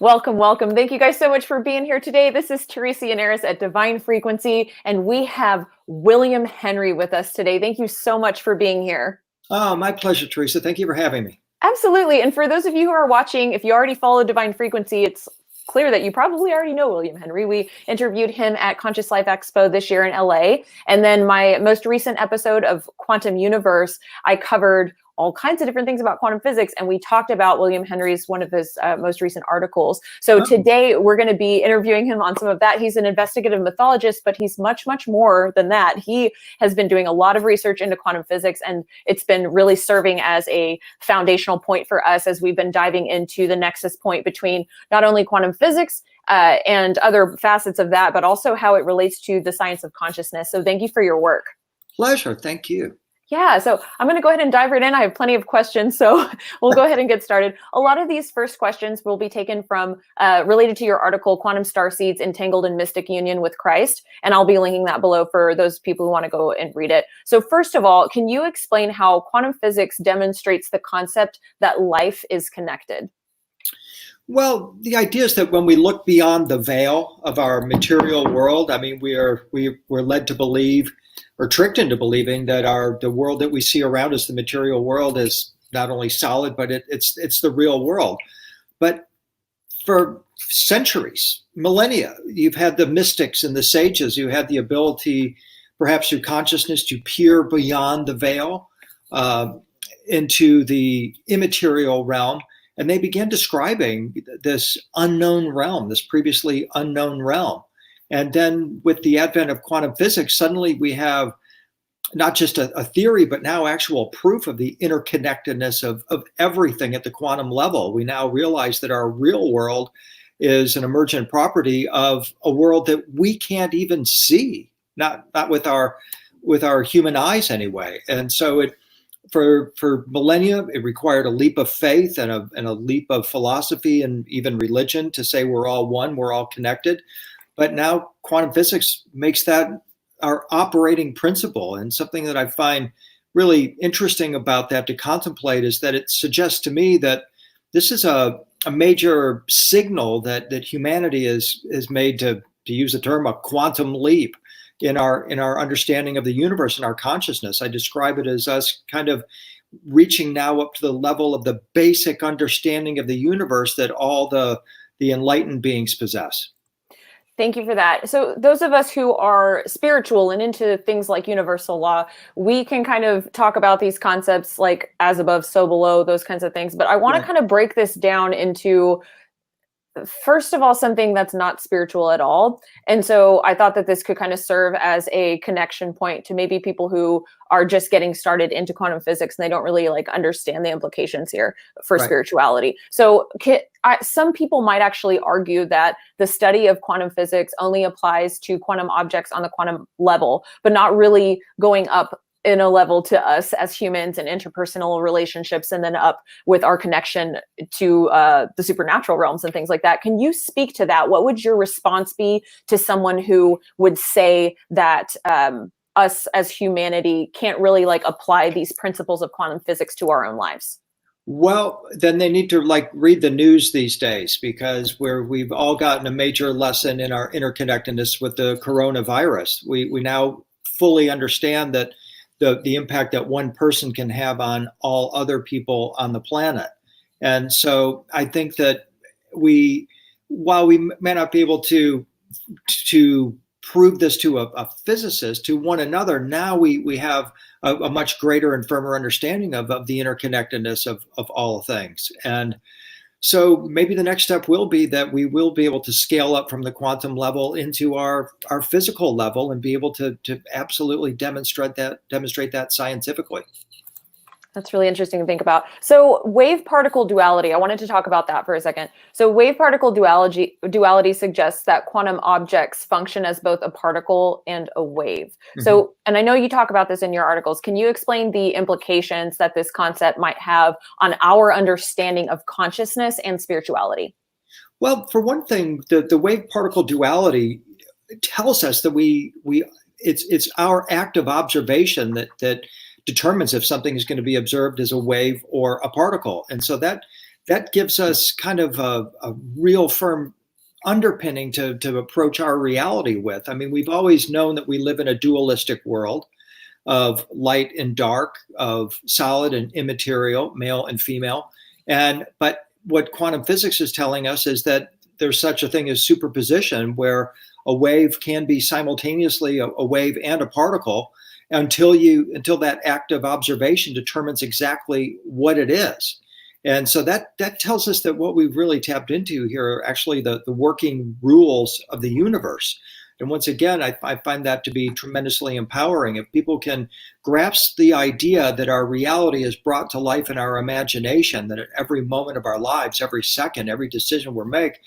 Welcome, welcome. Thank you guys so much for being here today. This is Teresa Yanaros at Divine Frequency, and we have William Henry with us today. Thank you so much for being here. Oh, my pleasure, Teresa. Thank you for having me. Absolutely. And for those of you who are watching, if you already follow Divine Frequency, it's clear that you probably already know William Henry. We interviewed him at Conscious Life Expo this year in LA. And then my most recent episode of Quantum Universe, I covered all kinds of different things about quantum physics. And we talked about William Henry's, one of his most recent articles. So today we're going to be interviewing him on some of that. He's an investigative mythologist, but he's much, much more than that. He has been doing a lot of research into quantum physics, and it's been really serving as a foundational point for us as we've been diving into the nexus point between not only quantum physics and other facets of that, but also how it relates to the science of consciousness. So thank you for your work. Pleasure. Thank you. Yeah, so I'm going to go ahead and dive right in. I have plenty of questions, so we'll go ahead and get started. A lot of these first questions will be taken from related to your article, Quantum Starseeds Entangled in Mystic Union with Christ, and I'll be linking that below for those people who want to go and read it. So first of all, can you explain how quantum physics demonstrates the concept that life is connected? Well, the idea is that when we look beyond the veil of our material world, I mean, we're led to believe, or tricked into believing, that the world that we see around us, the material world, is not only solid, but it's the real world. But for centuries, millennia, you've had the mystics and the sages who had the ability, perhaps through consciousness, to peer beyond the veil into the immaterial realm. And they began describing this unknown realm, this previously unknown realm. And then with the advent of quantum physics, suddenly we have not just a theory, but now actual proof of the interconnectedness of everything at the quantum level. We now realize that our real world is an emergent property of a world that we can't even see, not with our human eyes anyway. And so for millennia, it required a leap of faith and a leap of philosophy and even religion to say we're all one, we're all connected. But now quantum physics makes that our operating principle. And something that I find really interesting about that to contemplate is that it suggests to me that this is a major signal that humanity is made, to use the term, a quantum leap in our understanding of the universe and our consciousness. I describe it as us kind of reaching now up to the level of the basic understanding of the universe that all the enlightened beings possess. Thank you for that. So those of us who are spiritual and into things like universal law, we can kind of talk about these concepts like as above, so below, those kinds of things. But I want to kind of break this down into, first of all, something that's not spiritual at all. And so I thought that this could kind of serve as a connection point to maybe people who are just getting started into quantum physics and they don't really understand the implications here for spirituality. So some people might actually argue that the study of quantum physics only applies to quantum objects on the quantum level, but not really going up in a level to us as humans and interpersonal relationships, and then up with our connection to the supernatural realms and things like that. Can you speak to that? What would your response be to someone who would say that us as humanity can't really apply these principles of quantum physics to our own lives? Well, then they need to read the news these days, because we've all gotten a major lesson in our interconnectedness with the coronavirus. We now fully understand that the impact that one person can have on all other people on the planet. And so I think that while we may not be able to prove this to a physicist, to one another, now we have a much greater and firmer understanding of the interconnectedness of all things. And so maybe the next step will be that we will be able to scale up from the quantum level into our physical level and be able to absolutely demonstrate that scientifically. That's really interesting to think about. So wave-particle duality, I wanted to talk about that for a second. So wave-particle duality suggests that quantum objects function as both a particle and a wave. Mm-hmm. So, and I know you talk about this in your articles. Can you explain the implications that this concept might have on our understanding of consciousness and spirituality? Well, for one thing, the wave-particle duality tells us that it's our active observation that determines if something is going to be observed as a wave or a particle. And so that that gives us kind of a real firm underpinning to approach our reality with. I mean, we've always known that we live in a dualistic world of light and dark, of solid and immaterial, male and female. But what quantum physics is telling us is that there's such a thing as superposition, where a wave can be simultaneously a wave and a particle until that act of observation determines exactly what it is. And so that tells us that what we've really tapped into here are actually the working rules of the universe. And once again, I find that to be tremendously empowering. If people can grasp the idea that our reality is brought to life in our imagination, that at every moment of our lives, every second, every decision we make,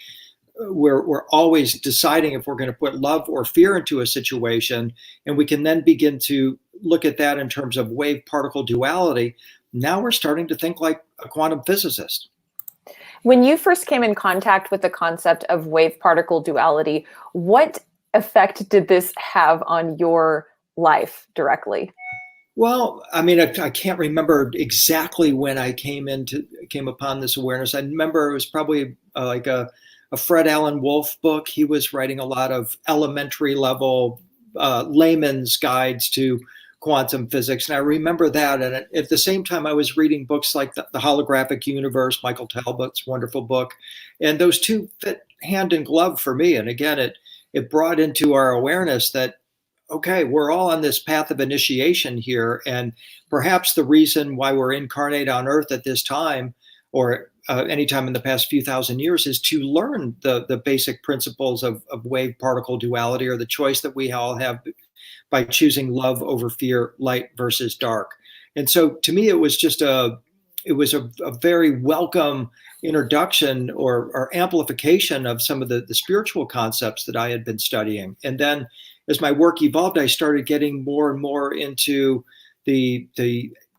we're always deciding if we're going to put love or fear into a situation, and we can then begin to look at that in terms of wave particle duality. Now we're starting to think like a quantum physicist. When you first came in contact with the concept of wave particle duality, what effect did this have on your life directly? Well, I mean, I can't remember exactly when I came upon this awareness. I remember it was probably like a Fred Allen Wolf book. He was writing a lot of elementary level layman's guides to quantum physics. And I remember that. And at the same time, I was reading books like the Holographic Universe, Michael Talbot's wonderful book. And those two fit hand in glove for me. And again, it brought into our awareness that, okay, we're all on this path of initiation here. And perhaps the reason why we're incarnate on Earth at this time, or anytime in the past few thousand years, is to learn the basic principles of wave particle duality, or the choice that we all have by choosing love over fear, light versus dark. And so to me, it was just a very welcome introduction or amplification of some of the spiritual concepts that I had been studying. And then as my work evolved, I started getting more and more into the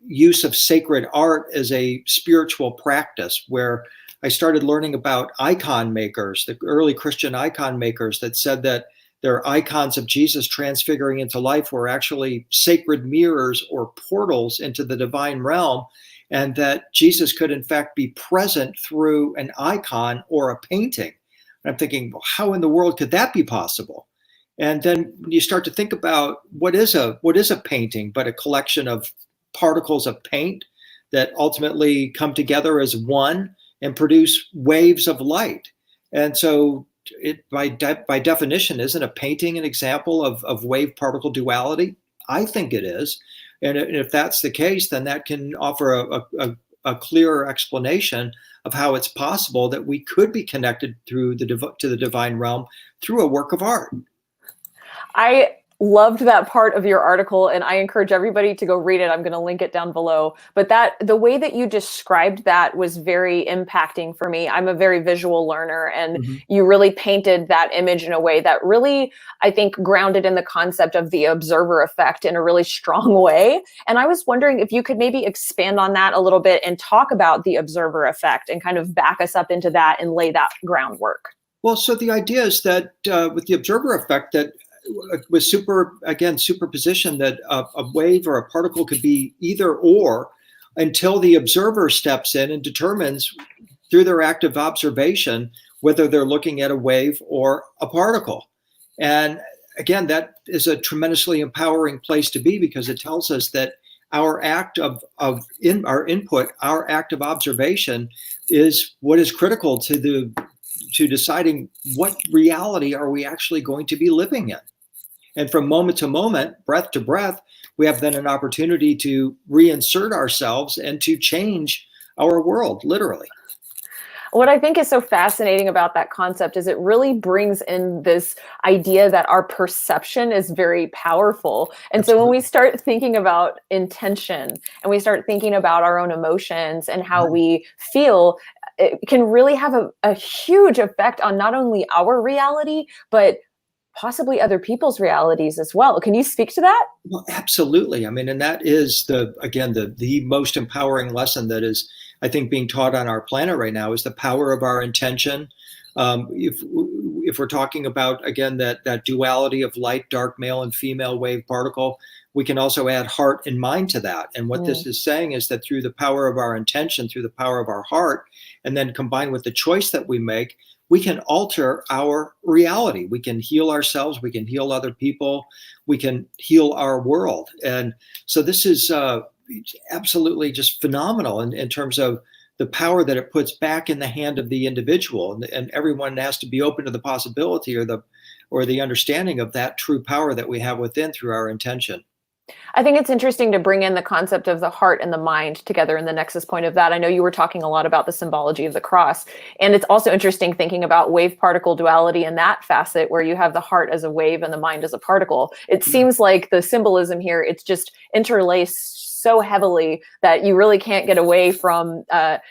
use of sacred art as a spiritual practice, where I started learning about icon makers, the early Christian icon makers that said that their icons of Jesus transfiguring into life were actually sacred mirrors or portals into the divine realm, and that Jesus could in fact be present through an icon or a painting. And I'm thinking, well, how in the world could that be possible? And then when you start to think about what is a painting but a collection of particles of paint that ultimately come together as one and produce waves of light. And so it by definition, isn't a painting an example of wave particle duality? I think it is. And if that's the case, then that can offer a clearer explanation of how it's possible that we could be connected to the divine realm through a work of art. I loved that part of your article, and I encourage everybody to go read it. I'm going to link it down below. But the way that you described that was very impacting for me. I'm a very visual learner, and you really painted that image in a way that really, I think, grounded in the concept of the observer effect in a really strong way. And I was wondering if you could maybe expand on that a little bit and talk about the observer effect and kind of back us up into that and lay that groundwork. Well, so the idea is that with the observer effect, that with superposition, that a wave or a particle could be either or until the observer steps in and determines through their active observation whether they're looking at a wave or a particle. And again, that is a tremendously empowering place to be, because it tells us that our act of input, our act of observation, is what is critical to deciding what reality are we actually going to be living in. And from moment to moment, breath to breath, we have then an opportunity to reinsert ourselves and to change our world, literally. What I think is so fascinating about that concept is it really brings in this idea that our perception is very powerful. And so when we start thinking about intention and we start thinking about our own emotions and how we feel, it can really have a huge effect on not only our reality, but possibly other people's realities as well. Can you speak to that? Well, absolutely. I mean, and that is the most empowering lesson that is, I think, being taught on our planet right now, is the power of our intention. If we're talking about, again, that duality of light, dark, male and female wave particle, we can also add heart and mind to that. And what this is saying is that through the power of our intention, through the power of our heart, and then combined with the choice that we make, we can alter our reality. We can heal ourselves. We can heal other people. We can heal our world. And so this is absolutely just phenomenal in terms of the power that it puts back in the hand of the individual. And everyone has to be open to the possibility or the understanding of that true power that we have within through our intention. I think it's interesting to bring in the concept of the heart and the mind together in the nexus point of that. I know you were talking a lot about the symbology of the cross, and it's also interesting thinking about wave particle duality in that facet where you have the heart as a wave and the mind as a particle. It seems like the symbolism here, it's just interlaced so heavily that you really can't get away from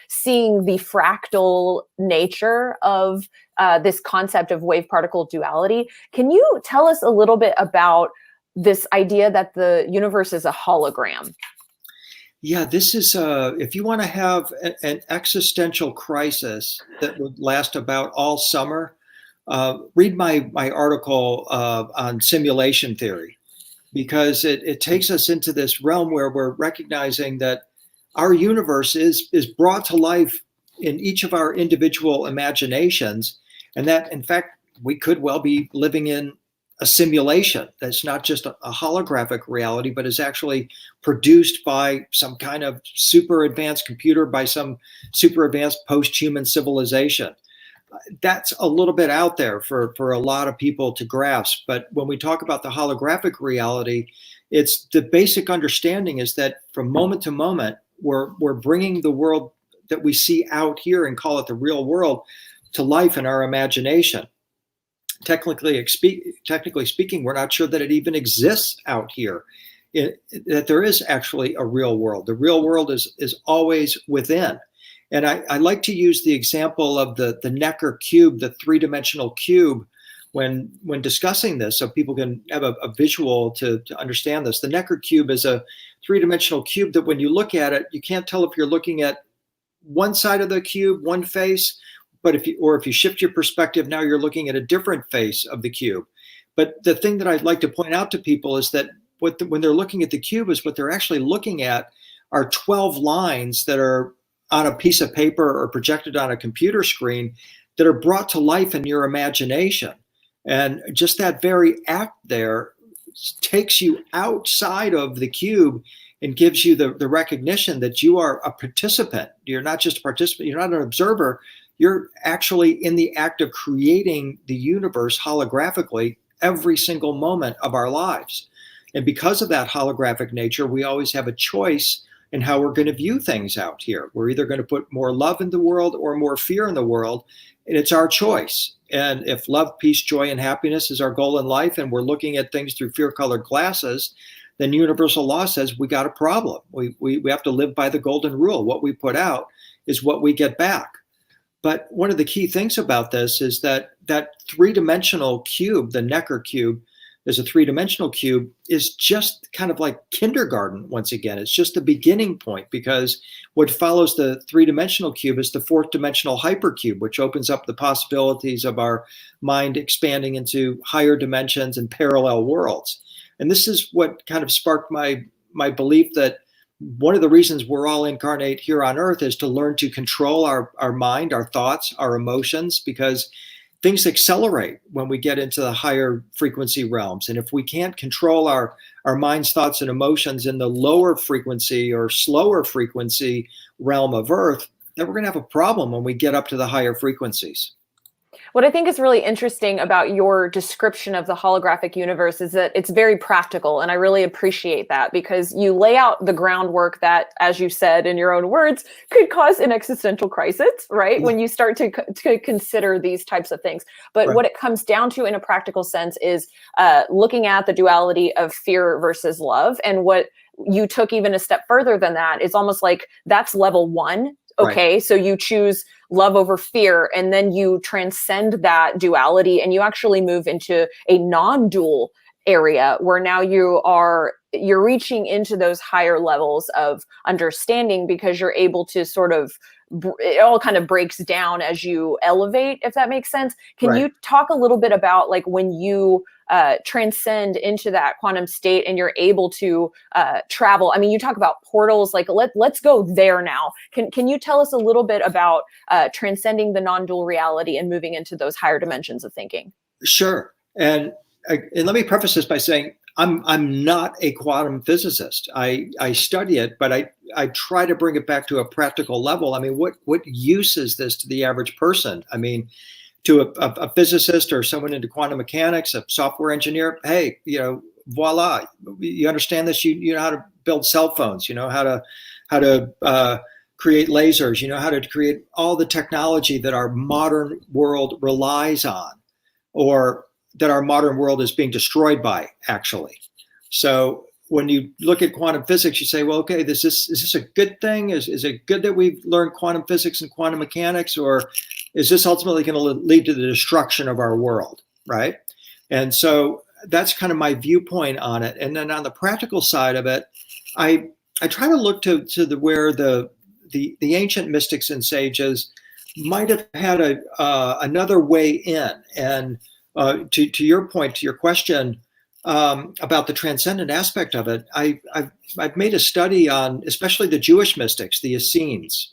seeing the fractal nature of this concept of wave particle duality. Can you tell us a little bit about this idea that the universe is a hologram? Yeah, this is, if you want to have an existential crisis that would last about all summer, read my article on simulation theory, because it takes us into this realm where we're recognizing that our universe is brought to life in each of our individual imaginations, and that, in fact, we could well be living in a simulation that's not just a holographic reality, but is actually produced by some kind of super advanced computer, by some super advanced post-human civilization. That's a little bit out there for a lot of people to grasp. But when we talk about the holographic reality, it's the basic understanding is that from moment to moment, we're bringing the world that we see out here and call it the real world to life in our imagination. Technically speaking, we're not sure that it even exists out here, that there is actually a real world. The real world is always within. And I like to use the example of the Necker cube, the three-dimensional cube, when discussing this, so people can have a visual to understand this. The Necker cube is a three-dimensional cube that when you look at it, you can't tell if you're looking at one side of the cube, one face, but if you shift your perspective, now you're looking at a different face of the cube. But the thing that I'd like to point out to people is that when they're looking at the cube is what they're actually looking at are 12 lines that are on a piece of paper or projected on a computer screen that are brought to life in your imagination. And just that very act there takes you outside of the cube and gives you the recognition that you are a participant. You're not just a participant, you're not an observer. You're actually in the act of creating the universe holographically every single moment of our lives. And because of that holographic nature, we always have a choice in how we're going to view things out here. We're either going to put more love in the world or more fear in the world, and it's our choice. And if love, peace, joy, and happiness is our goal in life, and we're looking at things through fear-colored glasses, then universal law says we got a problem. We have to live by the golden rule. What we put out is what we get back. But one of the key things about this is that three-dimensional cube, the Necker cube, is a three-dimensional cube, is just kind of like kindergarten once again. It's just the beginning point, because what follows the three-dimensional cube is the fourth-dimensional hypercube, which opens up the possibilities of our mind expanding into higher dimensions and parallel worlds. And this is what kind of sparked my belief that one of the reasons we're all incarnate here on Earth is to learn to control our mind, our thoughts, our emotions, because things accelerate when we get into the higher frequency realms. And if we can't control our mind's thoughts and emotions in the lower frequency or slower frequency realm of Earth, then we're going to have a problem when we get up to the higher frequencies. What I think is really interesting about your description of the holographic universe is that it's very practical. And I really appreciate that, because you lay out the groundwork that, as you said in your own words, could cause an existential crisis, right? When you start to consider these types of things. But what it comes down to in a practical sense is looking at the duality of fear versus love. And what you took even a step further than that is almost like that's level one. Okay, so you choose love over fear, and then you transcend that duality and you actually move into a non-dual area where now you're reaching into those higher levels of understanding, because you're able to sort of it all kind of breaks down as you elevate, if that makes sense. Can Right. you talk a little bit about like when you transcend into that quantum state and you're able to travel? I mean, you talk about portals, like let's go there now. Can you tell us a little bit about transcending the non-dual reality and moving into those higher dimensions of thinking? Sure. And let me preface this by saying I'm not a quantum physicist. I study it, but I try to bring it back to a practical level. I mean, what use is this to the average person? I mean, to a physicist or someone into quantum mechanics, a software engineer, hey, voila, you understand this. You know how to build cell phones. You know how to create lasers. You know how to create all the technology that our modern world relies on, or that our modern world is being destroyed by, actually. So when you look at quantum physics, you say, well, okay, is this a good thing? Is it good that we've learned quantum physics and quantum mechanics, or is this ultimately going to lead to the destruction of our world, right? And so that's kind of my viewpoint on it. And then on the practical side of it, I try to look to where the ancient mystics and sages might have had another way in. And to your point, to your question about the transcendent aspect of it, I've made a study on especially the Jewish mystics, the Essenes,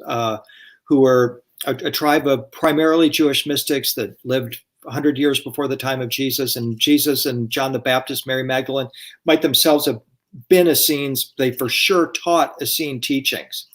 who were a tribe of primarily Jewish mystics that lived 100 years before the time of Jesus. And Jesus and John the Baptist, Mary Magdalene, might themselves have been Essenes. They for sure taught Essene teachings.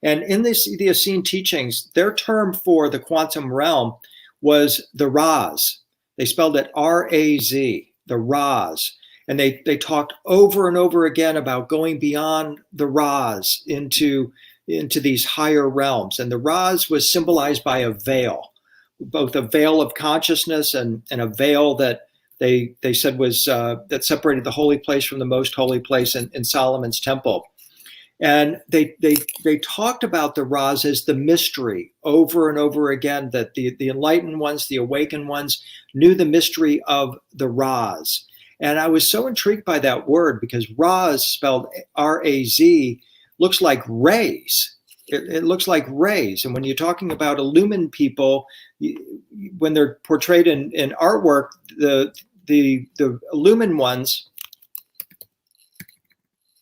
And in the Essene teachings, their term for the quantum realm was the Raz. They spelled it R-A-Z, the Raz. And they talked over and over again about going beyond the Raz into these higher realms. And the Raz was symbolized by a veil, both a veil of consciousness and a veil that they said was that separated the holy place from the most holy place in Solomon's temple. And they talked about the Raz as the mystery over and over again, that the enlightened ones, the awakened ones, knew the mystery of the Raz. And I was so intrigued by that word because Raz, spelled R-A-Z, looks like rays. It looks like rays. And when you're talking about illumined people, when they're portrayed in artwork, the illumined ones,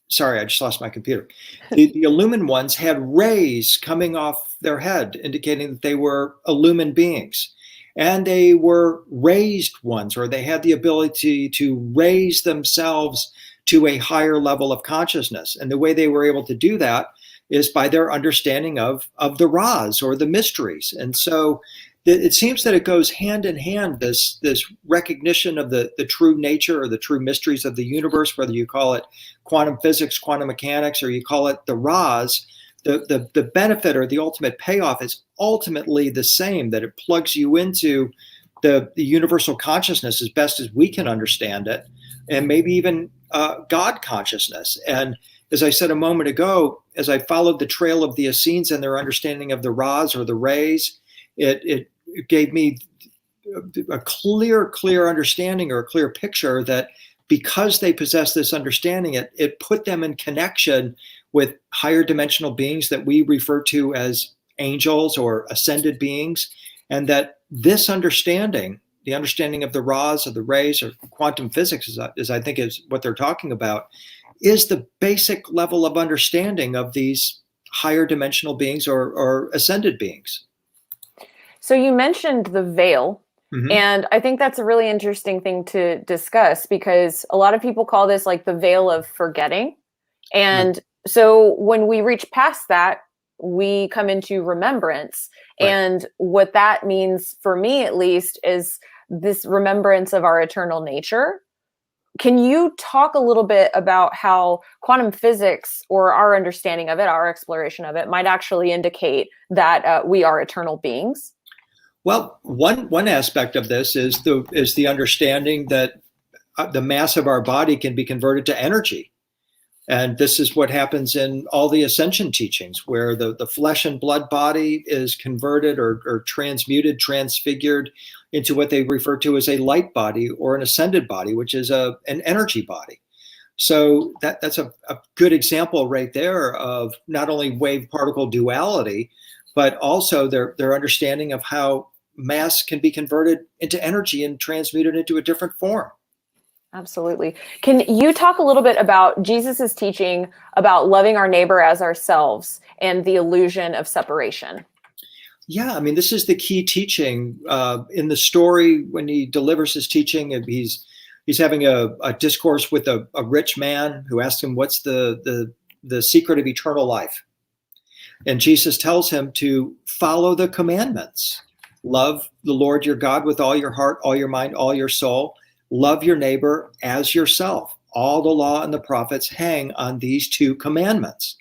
sorry, I just lost my computer. The illumined ones had rays coming off their head, indicating that they were illumined beings. And they were raised ones, or they had the ability to raise themselves to a higher level of consciousness. And the way they were able to do that is by their understanding of the Raz, or the mysteries. And so it seems that it goes hand in hand, this recognition of the true nature or the true mysteries of the universe, whether you call it quantum physics, quantum mechanics, or you call it the Raz. The benefit or the ultimate payoff is ultimately the same, that it plugs you into the universal consciousness as best as we can understand it, and maybe even God consciousness. And as I said a moment ago, as I followed the trail of the Essenes and their understanding of the Raz, or the rays, it gave me a clear understanding, or a clear picture, that because they possess this understanding, it put them in connection with higher dimensional beings that we refer to as angels or ascended beings. And that this understanding, the understanding of the Raz, of the rays, or quantum physics, is I think is what they're talking about, is the basic level of understanding of these higher dimensional beings or ascended beings. So you mentioned the veil. Mm-hmm. And I think that's a really interesting thing to discuss, because a lot of people call this like the veil of forgetting. And right. So when we reach past that, we come into remembrance. Right. And what that means, for me at least, is this remembrance of our eternal nature. Can you talk a little bit about how quantum physics, or our understanding of it, our exploration of it, might actually indicate that we are eternal beings? Well, one aspect of this is the understanding that the mass of our body can be converted to energy. And this is what happens in all the ascension teachings, where the flesh and blood body is converted or transmuted, transfigured into what they refer to as a light body, or an ascended body, which is an energy body. So that's a good example right there of not only wave particle duality, but also their understanding of how mass can be converted into energy and transmuted into a different form. Absolutely. Can you talk a little bit about Jesus's teaching about loving our neighbor as ourselves and the illusion of separation? Yeah, I mean, this is the key teaching in the story when he delivers his teaching. And he's having a discourse with a rich man who asks him, "What's the secret of eternal life?" And Jesus tells him to follow the commandments. Love the Lord your God with all your heart, all your mind, all your soul. Love your neighbor as yourself. All the law and the prophets hang on these two commandments.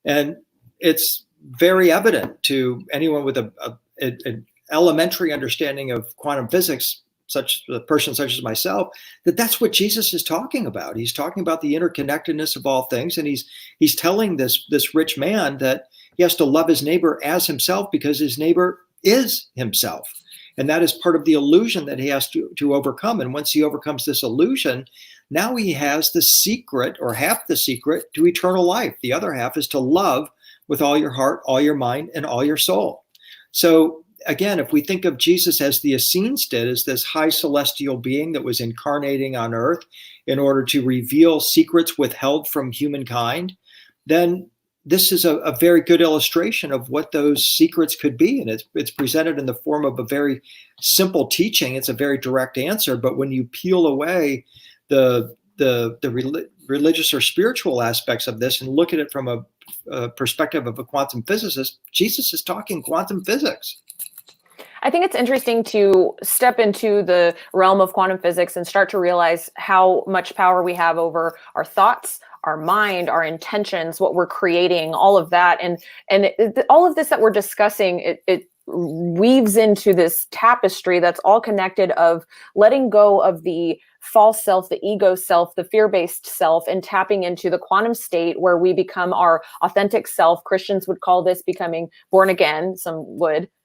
And it's very evident to anyone with an elementary understanding of quantum physics, such a person such as myself, that that's what Jesus is talking about. He's talking about the interconnectedness of all things, and he's telling this rich man that he has to love his neighbor as himself because his neighbor is himself. And that is part of the illusion that he has to overcome. And once he overcomes this illusion, now he has the secret, or half the secret, to eternal life. The other half is to love with all your heart, all your mind, and all your soul. So again, if we think of Jesus as the Essenes did, as this high celestial being that was incarnating on earth in order to reveal secrets withheld from humankind, then this is a very good illustration of what those secrets could be. And it's presented in the form of a very simple teaching. It's a very direct answer. But when you peel away the religious or spiritual aspects of this and look at it from a perspective of a quantum physicist, Jesus is talking quantum physics. I think it's interesting to step into the realm of quantum physics and start to realize how much power we have over our thoughts, our mind, our intentions, what we're creating, all of that. And all of this that we're discussing, it weaves into this tapestry that's all connected of letting go of the false self, the ego self, the fear-based self, and tapping into the quantum state where we become our authentic self. Christians would call this becoming born again.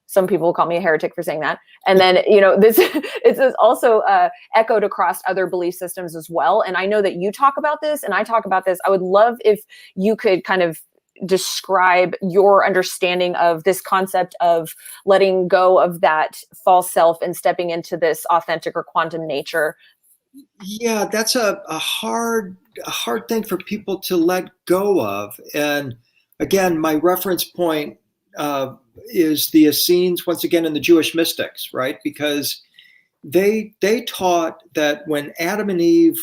Some people call me a heretic for saying that. And then, this is also echoed across other belief systems as well. And I know that you talk about this and I talk about this. I would love if you could kind of describe your understanding of this concept of letting go of that false self and stepping into this authentic or quantum nature. Yeah, that's a hard thing for people to let go of. And again, my reference point is the Essenes, once again, in the Jewish mystics, right? Because they taught that when Adam and Eve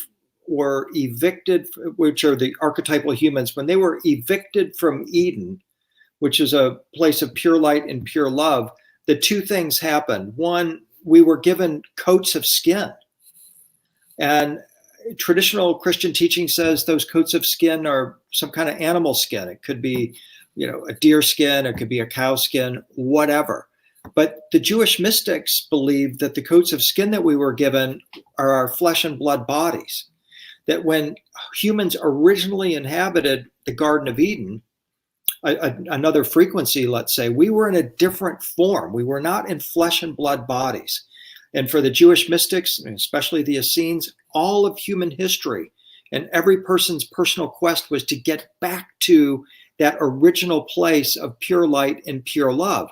were evicted, which are the archetypal humans, when they were evicted from Eden, which is a place of pure light and pure love, the two things happened. One, we were given coats of skin. And traditional Christian teaching says those coats of skin are some kind of animal skin. It could be a deer skin, it could be a cow skin, whatever. But the Jewish mystics believed that the coats of skin that we were given are our flesh and blood bodies. That when humans originally inhabited the Garden of Eden, another frequency, let's say, we were in a different form. We were not in flesh and blood bodies. And for the Jewish mystics, and especially the Essenes, all of human history and every person's personal quest was to get back to that original place of pure light and pure love.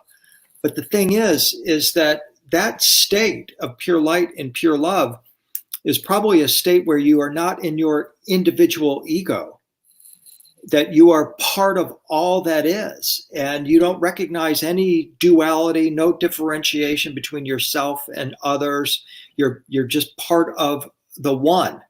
But the thing is that state of pure light and pure love is probably a state where you are not in your individual ego, that you are part of all that is, and you don't recognize any duality, no differentiation between yourself and others. You're just part of the one.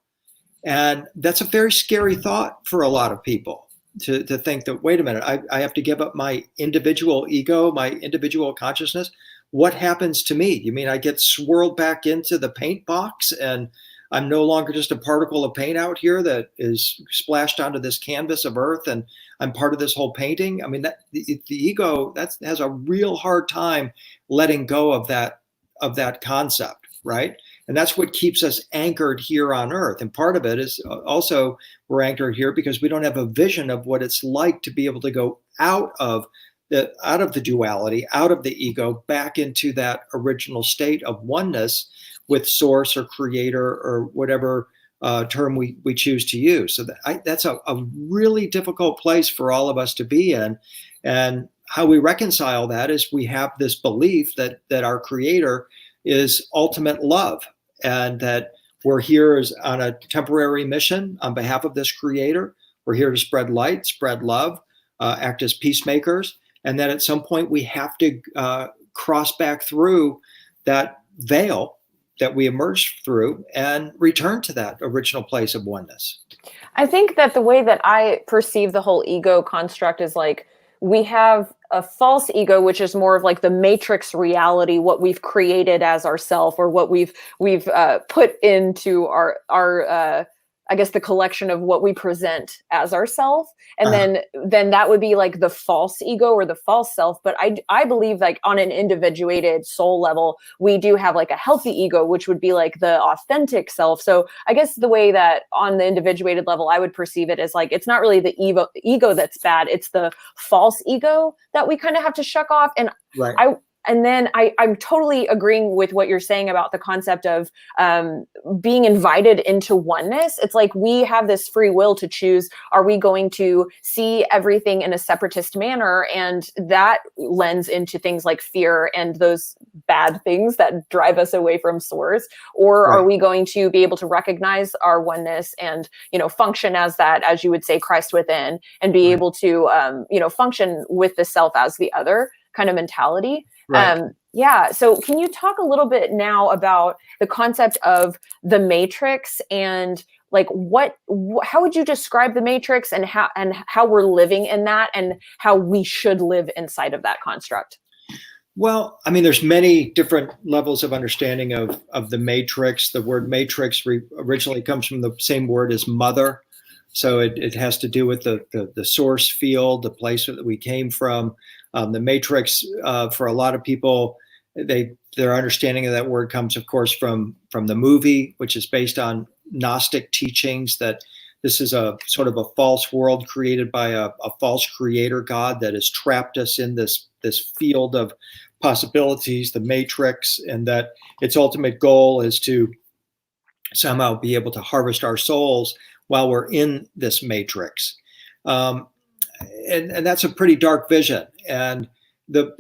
And that's a very scary thought for a lot of people. To think that, wait a minute, I have to give up my individual ego, my individual consciousness. What happens to me? You mean I get swirled back into the paint box and I'm no longer just a particle of paint out here that is splashed onto this canvas of earth and I'm part of this whole painting? I mean, the ego has a real hard time letting go of that concept, right? And that's what keeps us anchored here on earth. And part of it is also we're anchored here because we don't have a vision of what it's like to be able to go out of the duality, out of the ego, back into that original state of oneness with source or creator or whatever term we choose to use. So that's a really difficult place for all of us to be in. And how we reconcile that is we have this belief that our Creator is ultimate love, and that we're here as on a temporary mission on behalf of this Creator. We're here to spread light, spread love, act as peacemakers, and that at some point we have to cross back through that veil that we emerged through and return to that original place of oneness. I think that the way that I perceive the whole ego construct is like we have a false ego, which is more of like the matrix reality, what we've created as ourself, or what we've put into our I guess the collection of what we present as ourself. And then that would be like the false ego or the false self. But I believe like on an individuated soul level, we do have like a healthy ego, which would be like the authentic self. So I guess the way that on the individuated level, I would perceive it as like, it's not really the ego that's bad. It's the false ego that we kind of have to shuck off. And right. I'm totally agreeing with what you're saying about the concept of being invited into oneness. It's like we have this free will to choose, are we going to see everything in a separatist manner? And that lends into things like fear and those bad things that drive us away from source. Or Right. are we going to be able to recognize our oneness and, function as that, as you would say, Christ within, and be Right. able to, function with the self as the other kind of mentality? Right. So can you talk a little bit now about the concept of the matrix and like how would you describe the matrix and how we're living in that and how we should live inside of that construct? Well, I mean, there's many different levels of understanding of the matrix. The word matrix originally comes from the same word as mother. So it has to do with the source field, the place that we came from. The matrix, for a lot of people, their understanding of that word comes, of course, from the movie, which is based on Gnostic teachings that this is a sort of a false world created by a false creator God that has trapped us in this field of possibilities, the matrix, and that its ultimate goal is to somehow be able to harvest our souls while we're in this matrix. And that's a pretty dark vision. And the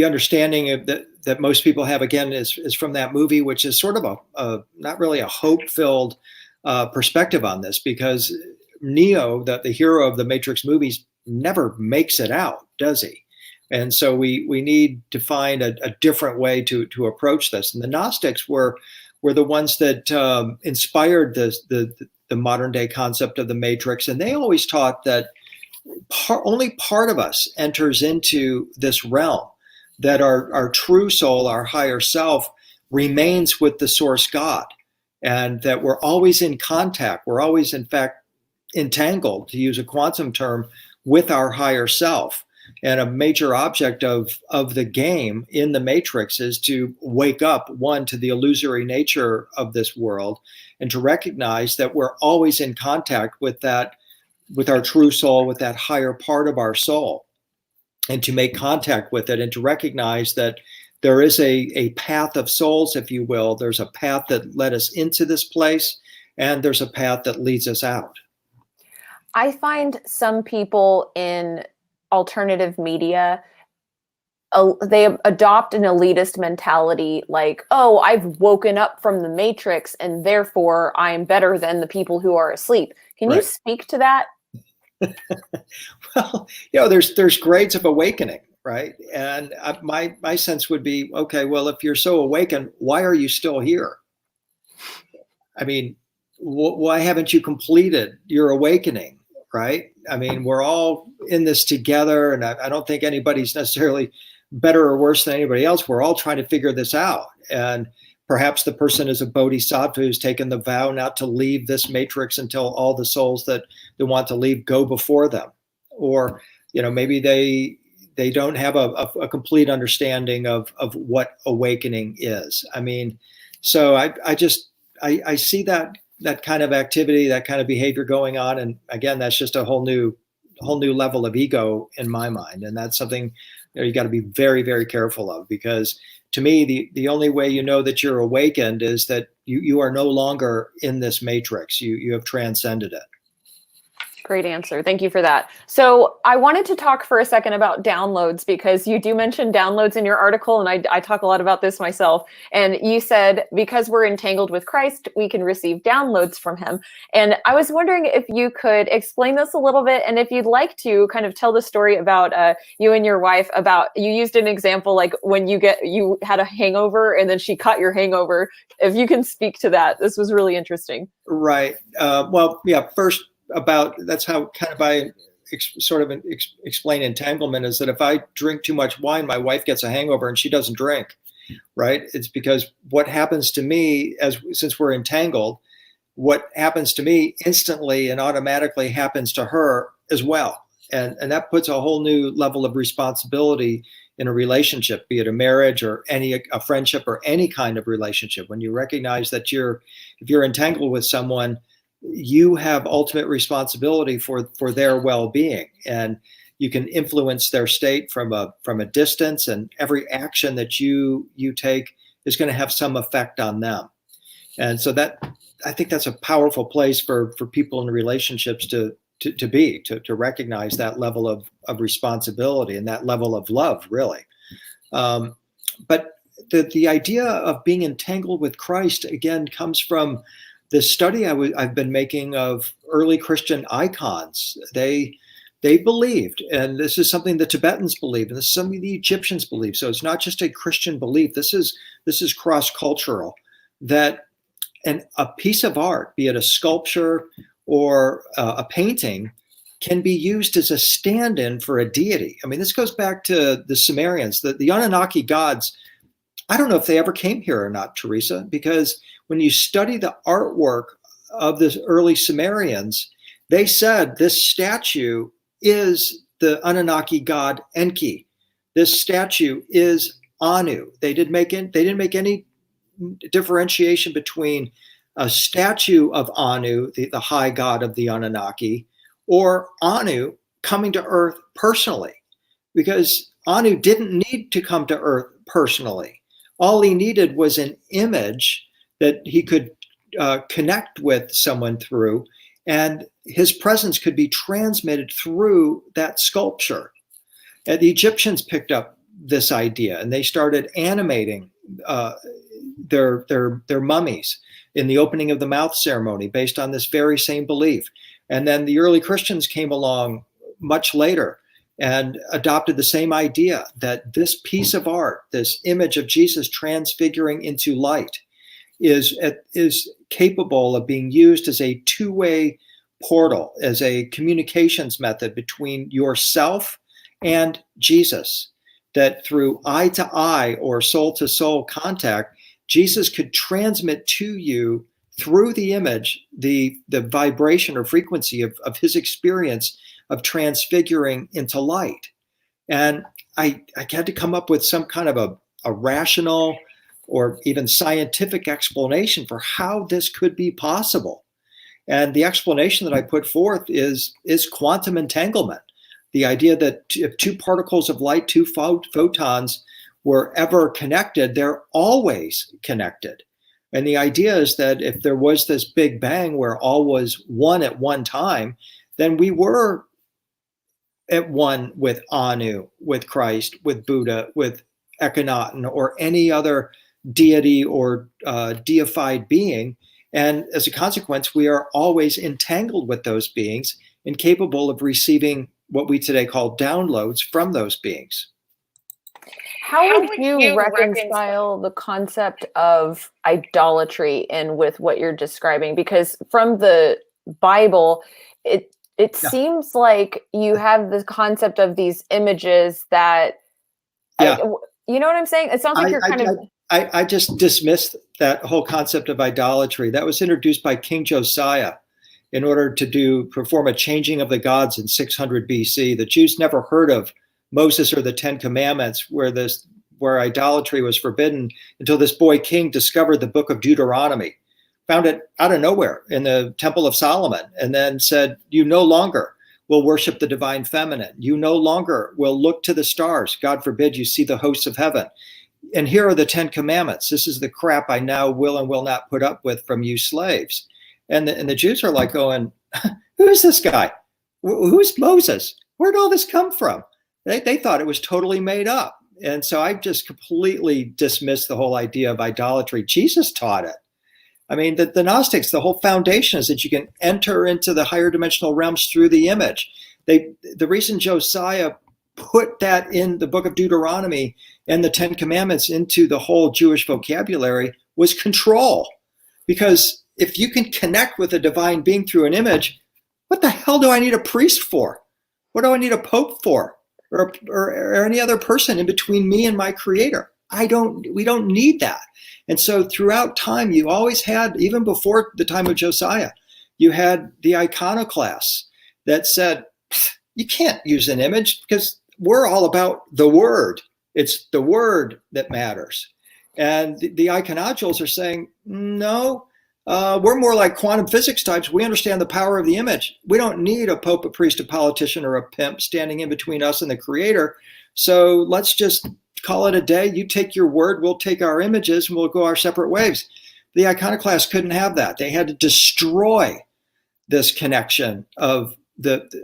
understanding of that most people have, again, is from that movie, which is sort of a not really a hope-filled perspective on this, because Neo, the hero of the Matrix movies, never makes it out, does he? And so we need to find a different way to approach this. And the Gnostics were the ones that inspired the modern day concept of the matrix. And they always taught that only part of us enters into this realm, that our true soul, our higher self, remains with the source God, and that we're always in contact. We're always, in fact, entangled, to use a quantum term, with our higher self. And a major object of the game in the matrix is to wake up, one, to the illusory nature of this world, and to recognize that we're always in contact with that, with our true soul, with that higher part of our soul, and to make contact with it, and to recognize that there is a path of souls, if you will. There's a path that led us into this place, and there's a path that leads us out. I find some people in alternative media, they adopt an elitist mentality like, oh, I've woken up from the matrix and therefore I'm better than the people who are asleep. Can you speak to that? Well, there's grades of awakening, right? And my sense would be, okay, well, if you're so awakened, why are you still here? I mean, why haven't you completed your awakening? Right? I mean, we're all in this together, and I don't think anybody's necessarily better or worse than anybody else. We're all trying to figure this out. And perhaps the person is a bodhisattva who's taken the vow not to leave this matrix until all the souls that they want to leave go before them. Or, maybe they don't have a complete understanding of what awakening is. I mean, so I see that kind of activity, that kind of behavior going on. And again, that's just a whole new level of ego in my mind. And that's something you got to be very, very careful of, because to me, the only way you know that you're awakened is that you are no longer in this matrix. You have transcended it. Great answer. Thank you for that. So I wanted to talk for a second about downloads, because you do mention downloads in your article, and I talk a lot about this myself. And you said, because we're entangled with Christ, we can receive downloads from him. And I was wondering if you could explain this a little bit, and if you'd like to kind of tell the story about you and your wife. About, you used an example like when you had a hangover and then she caught your hangover. If you can speak to that, this was really interesting. Right. Well, yeah. First, about that's how kind of I explain entanglement, is that if I drink too much wine, my wife gets a hangover and she doesn't drink. Right. It's because what happens to me, since we're entangled, what happens to me instantly and automatically happens to her as well. And that puts a whole new level of responsibility in a relationship, be it a marriage or a friendship or any kind of relationship. When you recognize that if you're entangled with someone, you have ultimate responsibility for their well-being, and you can influence their state from a distance, and every action that you take is going to have some effect on them. And so that, I think that's a powerful place for people in relationships to recognize that level of responsibility and that level of love, really. But the idea of being entangled with Christ, again, comes from this study I've been making of early Christian icons. They believed, and this is something the Tibetans believed, and this is something the Egyptians believed. So it's not just a Christian belief. This is cross-cultural, that a piece of art, be it a sculpture or a painting, can be used as a stand-in for a deity. I mean, this goes back to the Sumerians, the Anunnaki gods. I don't know if they ever came here or not, Teresa, because when you study the artwork of the early Sumerians, they said this statue is the Anunnaki god Enki. This statue is Anu. They didn't make any differentiation between a statue of Anu, the high god of the Anunnaki, or Anu coming to Earth personally, because Anu didn't need to come to Earth personally. All he needed was an image that he could connect with someone through, and his presence could be transmitted through that sculpture. And the Egyptians picked up this idea, and they started animating their mummies in the opening of the mouth ceremony based on this very same belief. And then the early Christians came along much later and adopted the same idea, that this piece of art, this image of Jesus transfiguring into light, is capable of being used as a two-way portal, as a communications method between yourself and Jesus, that through eye-to-eye or soul-to-soul contact, Jesus could transmit to you through the image the vibration or frequency of his experience of transfiguring into light. And I had to come up with some kind of a rational or even scientific explanation for how this could be possible. And the explanation that I put forth is quantum entanglement. The idea that if two particles of light, two photons, were ever connected, they're always connected. And the idea is that if there was this big bang where all was one at one time, then we were at one with Anu, with Christ, with Buddha, with Akhenaten, or any other deity or deified being. And as a consequence, we are always entangled with those beings and capable of receiving what we today call downloads from those beings. How would you reconcile the concept of idolatry in with what you're describing? Because from the Bible, it seems like you have the concept of these images that, you know what I'm saying? It sounds like you're kind of... I just dismissed that whole concept of idolatry. That was introduced by King Josiah in order to perform a changing of the gods in 600 BC. The Jews never heard of Moses or the Ten Commandments, where idolatry was forbidden, until this boy king discovered the book of Deuteronomy, found it out of nowhere in the Temple of Solomon, and then said, you no longer will worship the divine feminine. You no longer will look to the stars. God forbid you see the hosts of heaven. And here are the 10 commandments. This is the crap I now will and will not put up with from you slaves. And the Jews are like going, who is this guy? Who's Moses? Where'd all this come from? They thought it was totally made up. And so I just completely dismissed the whole idea of idolatry. Jesus taught it. I mean, the Gnostics, the whole foundation is that you can enter into the higher dimensional realms through the image. The reason Josiah put that in the book of Deuteronomy and the Ten Commandments into the whole Jewish vocabulary was control. Because if you can connect with a divine being through an image, what the hell do I need a priest for? What do I need a pope for? Or any other person in between me and my creator? We don't need that. And so throughout time, you always had, even before the time of Josiah, you had the iconoclasts that said, you can't use an image because we're all about the word. It's the word that matters. And the iconodules are saying, no, we're more like quantum physics types. We understand the power of the image. We don't need a pope, a priest, a politician, or a pimp standing in between us and the creator. So let's just call it a day. You take your word, we'll take our images, and we'll go our separate ways. The iconoclasts couldn't have that. They had to destroy this connection of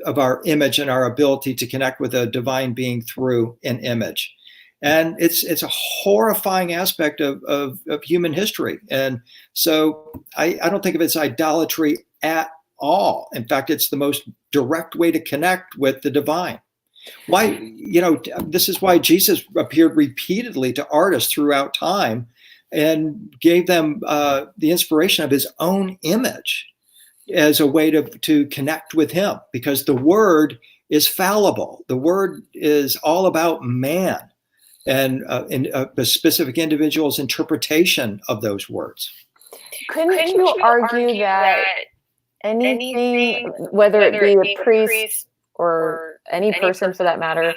our image and our ability to connect with a divine being through an image. And it's a horrifying aspect of human history. And so I don't think of it as idolatry at all. In fact, it's the most direct way to connect with the divine. Why, this is why Jesus appeared repeatedly to artists throughout time and gave them the inspiration of his own image as a way to connect with him, because the word is fallible. The word is all about man and a specific individual's interpretation of those words. Couldn't you argue that anything, whether it be a priest or any person for that matter,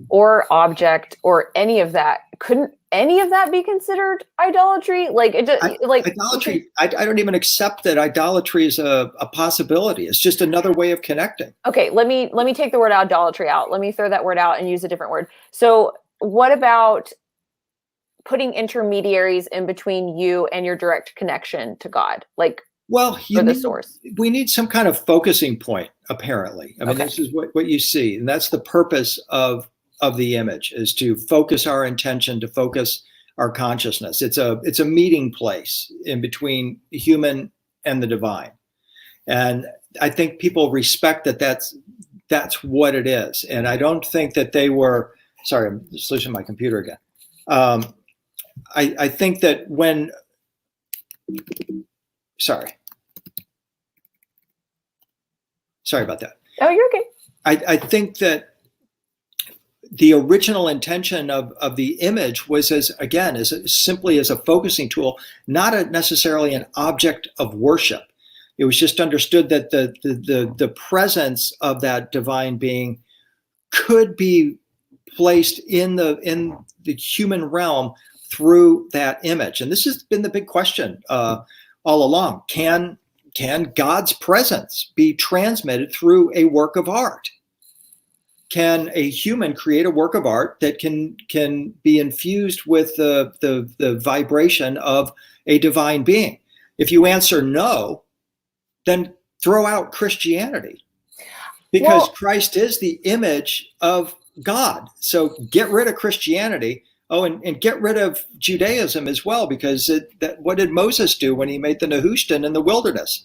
or object or any of that, couldn't any of that be considered idolatry? Idolatry, I don't even accept that idolatry is a possibility. It's just another way of connecting. Okay, let me take the word idolatry out. Let me throw that word out and use a different word. So what about putting intermediaries in between you and your direct connection to God? The source. We need some kind of focusing point, apparently. I mean, This is what you see. And that's the purpose of the image, is to focus our intention, to focus our consciousness. It's a meeting place in between the human and the divine. And I think people respect that's what it is. And I don't think that they were, sorry, I'm just losing my computer again. I think that when, sorry about that. Oh, you're okay. I think that the original intention of the image was simply as a focusing tool, not necessarily an object of worship. It was just understood that the presence of that divine being could be placed in the human realm through that image. And this has been the big question all along. Can God's presence be transmitted through a work of art? Can a human create a work of art that can be infused with the vibration of a divine being? If you answer no, then throw out Christianity, because Christ is the image of God. So get rid of Christianity. Oh, and get rid of Judaism as well, because what did Moses do when he made the Nehushtan in the wilderness?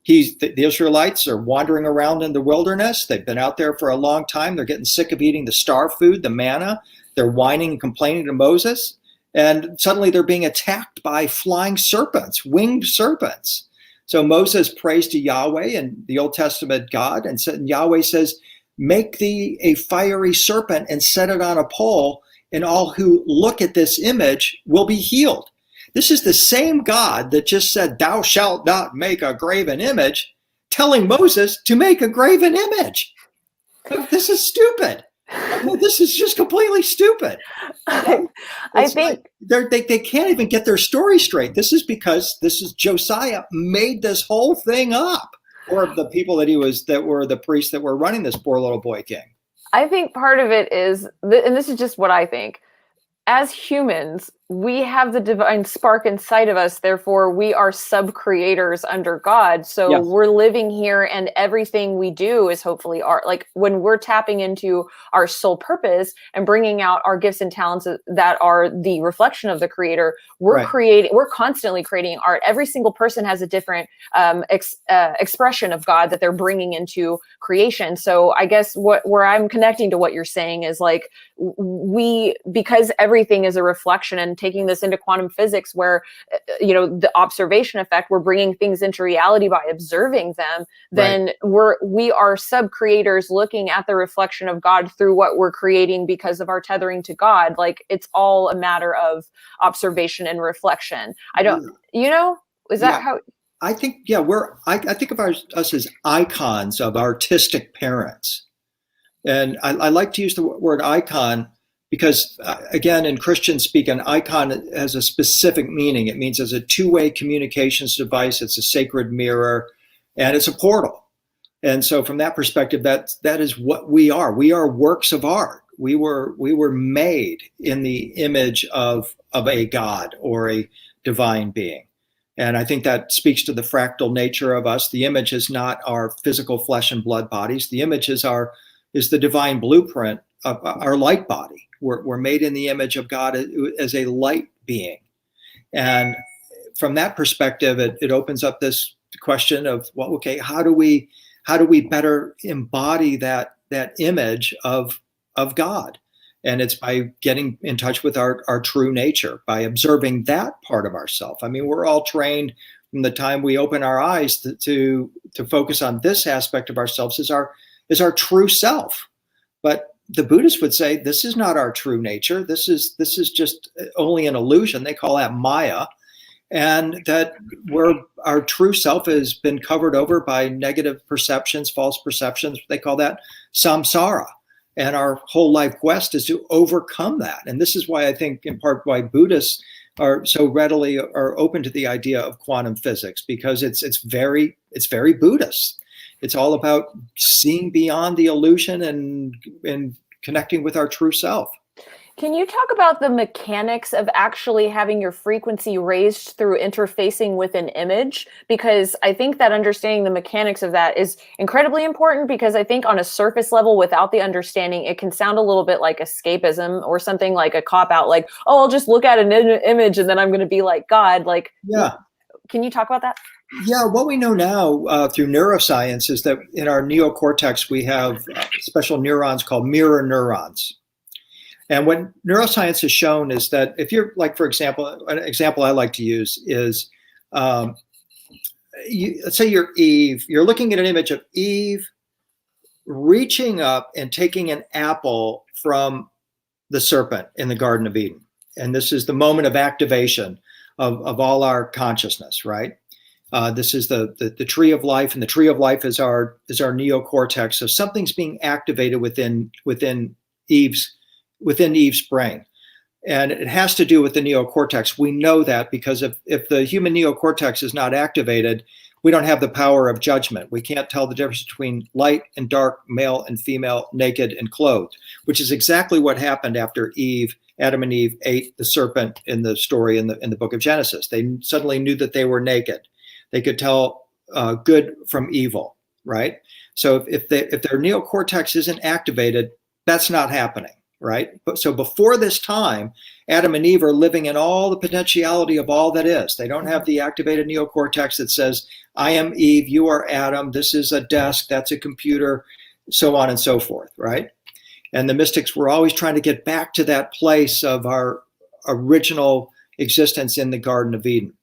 The Israelites are wandering around in the wilderness. They've been out there for a long time. They're getting sick of eating the star food, the manna. They're whining and complaining to Moses. And suddenly they're being attacked by flying serpents, winged serpents. So Moses prays to Yahweh and the Old Testament God, and Yahweh says, make thee a fiery serpent and set it on a pole, and all who look at this image will be healed. This is the same God that just said, thou shalt not make a graven image, telling Moses to make a graven image. This is stupid. This is just completely stupid. I think they can't even get their story straight. This is because Josiah made this whole thing up, or the people that were the priests that were running this poor little boy king. I think part of it is, and this is just what I think, as humans, we have the divine spark inside of us, therefore we are sub-creators under God. So Yes. we're living here, and everything we do is hopefully art. Like when we're tapping into our soul purpose and bringing out our gifts and talents that are the reflection of the creator, we're Right. we're constantly creating art. Every single person has a different expression of God that they're bringing into creation. So I guess where I'm connecting to what you're saying is like, because everything is a reflection, and taking this into quantum physics where the observation effect, we're bringing things into reality by observing them, then we are sub creators looking at the reflection of God through what we're creating because of our tethering to God. Like it's all a matter of observation and reflection. I don't is that how I think I think of us as icons of artistic parents. And I like to use the word icon because, again, in Christian speak, an icon has a specific meaning. It means as a two-way communications device. It's a sacred mirror, and it's a portal. And so, from that perspective, that is what we are. We are works of art. We were made in the image of a God or a divine being. And I think that speaks to the fractal nature of us. The image is not our physical flesh and blood bodies. The image is the divine blueprint of our light body. We're made in the image of God as a light being. And from that perspective, it opens up this question of, well, okay, how do we better embody that image of God? And it's by getting in touch with our true nature, by observing that part of ourself. I mean, we're all trained from the time we open our eyes to focus on this aspect of ourselves as our true self. But the Buddhists would say this is not our true nature. This is just only an illusion. They call that Maya. And that our true self has been covered over by negative perceptions, false perceptions. They call that samsara. And our whole life quest is to overcome that. And this is why I think, in part, why Buddhists are so readily are open to the idea of quantum physics, because it's very Buddhist. It's all about seeing beyond the illusion and connecting with our true self. Can you talk about the mechanics of actually having your frequency raised through interfacing with an image? Because I think that understanding the mechanics of that is incredibly important, because I think on a surface level, without the understanding, it can sound a little bit like escapism or something like a cop-out, like, oh, I'll just look at an image and then I'm going to be like God. Like, yeah. Can you talk about that? Yeah, what we know now through neuroscience is that in our neocortex, we have special neurons called mirror neurons. And what neuroscience has shown is that if you're, like, for example, an example I like to use is, let's say you're Eve, you're looking at an image of Eve reaching up and taking an apple from the serpent in the Garden of Eden. And this is the moment of activation of all our consciousness, right? This is the tree of life, and the tree of life is our neocortex. So something's being activated within Eve's brain. And it has to do with the neocortex. We know that because if the human neocortex is not activated, we don't have the power of judgment. We can't tell the difference between light and dark, male and female, naked and clothed, which is exactly what happened after Adam and Eve ate the serpent in the story in the book of Genesis. They suddenly knew that they were naked. They could tell good from evil, right? So if their neocortex isn't activated, that's not happening. Right? So before this time, Adam and Eve are living in all the potentiality of all that is. They don't have the activated neocortex that says, I am Eve, you are Adam, this is a desk, that's a computer, so on and so forth, right? And the mystics were always trying to get back to that place of our original existence in the Garden of Eden.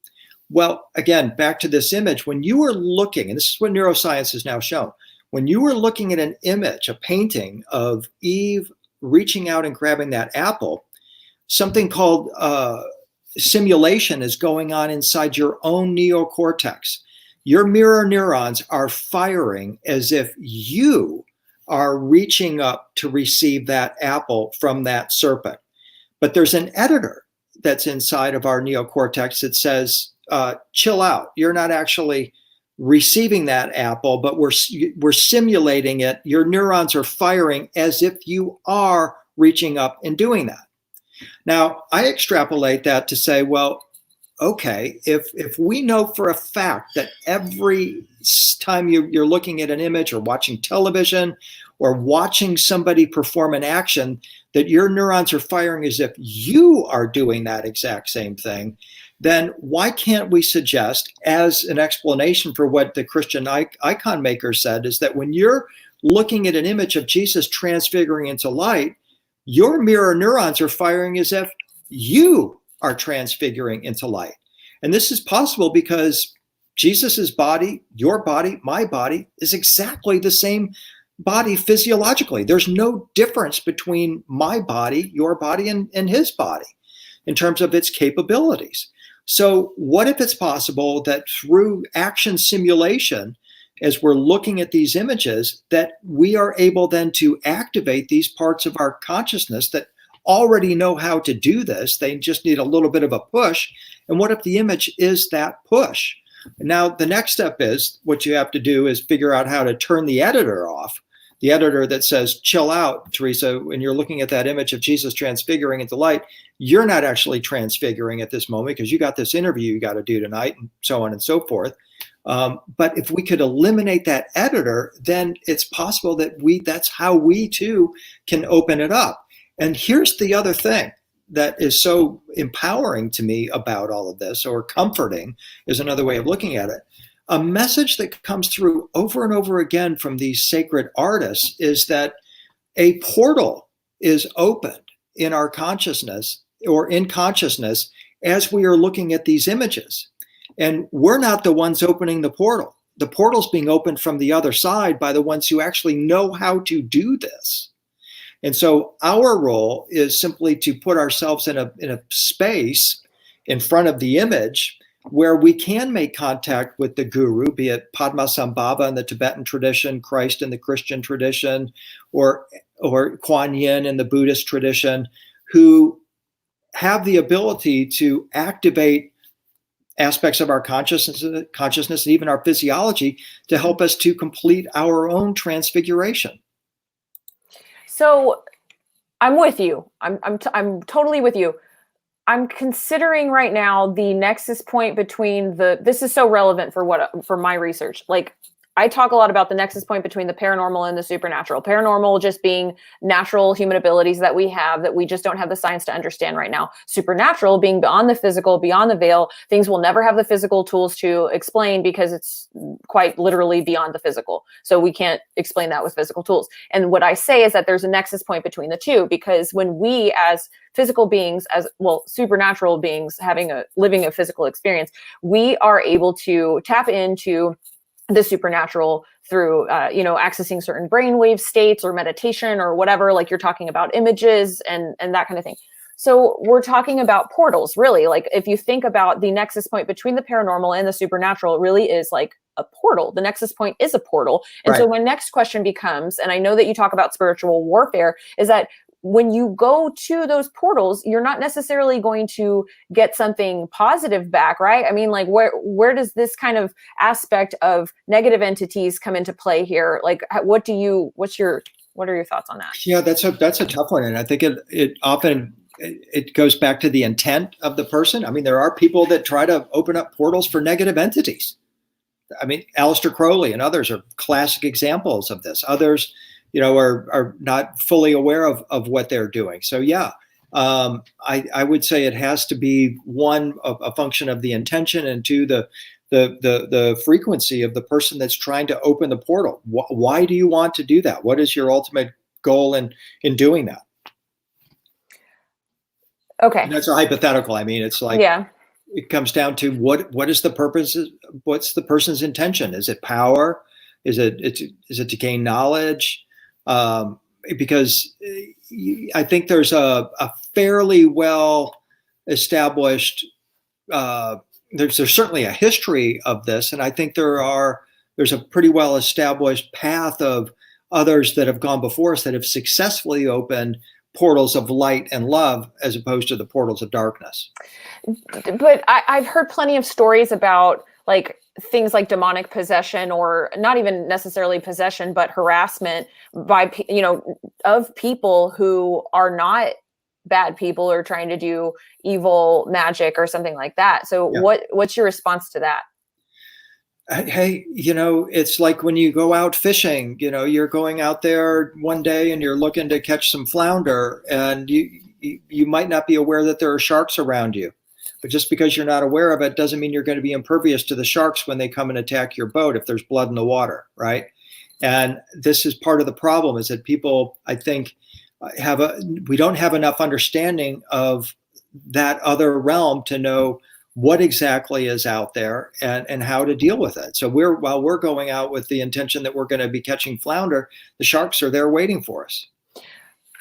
Well, again, back to this image, when you were looking, and this is what neuroscience has now shown, when you were looking at an image, a painting of Eve reaching out and grabbing that apple, something called simulation is going on inside your own neocortex. Your mirror neurons are firing as if you are reaching up to receive that apple from that serpent. But there's an editor that's inside of our neocortex that says, chill out. You're not actually receiving that apple, but we're simulating it. Your neurons are firing as if you are reaching up and doing that. Now, I extrapolate that to say, well, okay, if we know for a fact that every time you're looking at an image or watching television or watching somebody perform an action, that your neurons are firing as if you are doing that exact same thing, then why can't we suggest, as an explanation for what the Christian icon maker said, is that when you're looking at an image of Jesus transfiguring into light, your mirror neurons are firing as if you are transfiguring into light. And this is possible because Jesus's body, your body, my body is exactly the same body physiologically. There's no difference between my body, your body, and his body in terms of its capabilities. So what if it's possible that through action simulation, as we're looking at these images, that we are able then to activate these parts of our consciousness that already know how to do this? They just need a little bit of a push. And what if the image is that push? Now, the next step is what you have to do is figure out how to turn the editor off. The editor that says, chill out, Teresa, when you're looking at that image of Jesus transfiguring into light, you're not actually transfiguring at this moment because you got this interview you got to do tonight, and so on and so forth. But if we could eliminate that editor, then it's possible that that's how we too can open it up. And here's the other thing that is so empowering to me about all of this, or comforting is another way of looking at it. A message that comes through over and over again from these sacred artists is that a portal is opened in our consciousness or in consciousness as we are looking at these images. And we're not the ones opening the portal. The portal's being opened from the other side by the ones who actually know how to do this. And so our role is simply to put ourselves in a space in front of the image where we can make contact with the guru, be it Padmasambhava in the Tibetan tradition, Christ in the Christian tradition, or Kuan Yin in the Buddhist tradition, who have the ability to activate aspects of our consciousness and even our physiology to help us to complete our own transfiguration. So I'm with you. I'm totally with you. I'm considering right now the nexus point between this is so relevant for my research. Like, I talk a lot about the nexus point between the paranormal and the supernatural. Paranormal just being natural human abilities that we have that we just don't have the science to understand right now. Supernatural being beyond the physical, beyond the veil, things we'll never have the physical tools to explain because it's quite literally beyond the physical. So we can't explain that with physical tools. And what I say is that there's a nexus point between the two, because when we as physical beings, as well, supernatural beings living a physical experience, we are able to tap into the supernatural through, accessing certain brainwave states or meditation or whatever, like you're talking about images and that kind of thing. So we're talking about portals, really. Like, if you think about the nexus point between the paranormal and the supernatural, it really is like a portal. The nexus point is a portal. And so my next question becomes, and I know that you talk about spiritual warfare, is that when you go to those portals, you're not necessarily going to get something positive back, right? I mean, like, where does this kind of aspect of negative entities come into play here? Like, what are your thoughts on that? Yeah, that's a tough one. And I think it often goes back to the intent of the person. I mean, there are people that try to open up portals for negative entities. I mean, Aleister Crowley and others are classic examples of this. Others, are not fully aware of what they're doing. So yeah, I would say it has to be one, a function of the intention, and two, the frequency of the person that's trying to open the portal. Why do you want to do that? What is your ultimate goal in doing that? Okay. And that's a hypothetical. I mean, it's like, it comes down to what is the purpose? What's the person's intention? Is it power? Is it to gain knowledge? Because I think there's a fairly well established, there's certainly a history of this. And I think there's a pretty well established path of others that have gone before us that have successfully opened portals of light and love as opposed to the portals of darkness. But I've heard plenty of stories about, like, things like demonic possession, or not even necessarily possession, but harassment by, of people who are not bad people or trying to do evil magic or something like that. So Yeah. what's your response to that? Hey, it's like when you go out fishing, you're going out there one day and you're looking to catch some flounder, and you might not be aware that there are sharks around you. But just because you're not aware of it doesn't mean you're going to be impervious to the sharks when they come and attack your boat if there's blood in the water, right? And this is part of the problem, is that people, I think, we don't have enough understanding of that other realm to know what exactly is out there and how to deal with it. So while we're going out with the intention that we're going to be catching flounder, the sharks are there waiting for us.